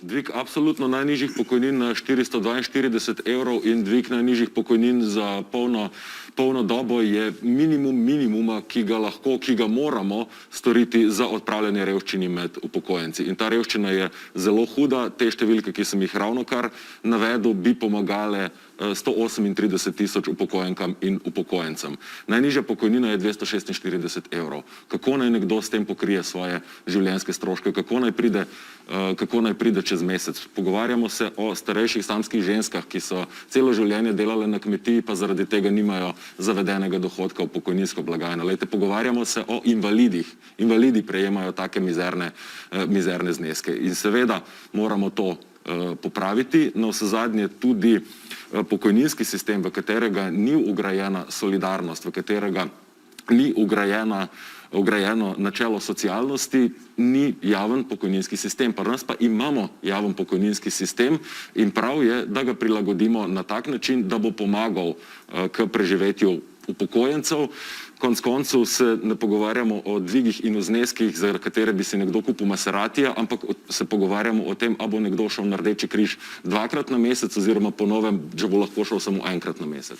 Dvig absolutno najnižjih pokojnin na 442 evrov in dvig najnižjih pokojnin za polno dobo je minimum minimuma, ki ga moramo storiti za odpravljanje revščine med upokojenci. In ta revščina je zelo huda, te številke, ki sem jih ravnokar navedel, bi pomagale 138 tisoč upokojenkam in upokojencem. Najnižja pokojnina je 246 evrov. Kako naj nekdo s tem pokrije svoje življenjske stroške, kako naj pride čez mesec? Pogovarjamo se o starejših samskih ženskah, ki so celo življenje delale na kmetiji, pa zaradi tega nimajo zavedenega dohodka v pokojninsko blagajno. Lejte, pogovarjamo se o invalidih. Invalidi prejemajo take mizerne zneske. In seveda moramo to popraviti. Navsezadnje tudi pokojninski sistem, v katerega ni vgrajena solidarnost, v katerega ni vgrajeno načelo socialnosti, ni javen pokojninski sistem. Pri nas pa imamo javen pokojninski sistem in prav je, da ga prilagodimo na tak način, da bo pomagal k preživetju upokojencev. Konec koncev se ne pogovarjamo o dvigih in o zneskih, za katere bi si nekdo kupil Maseratija, ampak se pogovarjamo o tem, a bo nekdo šel na Rdeči križ 2-krat na mesec oziroma po novem, če bo lahko šel samo 1-krat na mesec.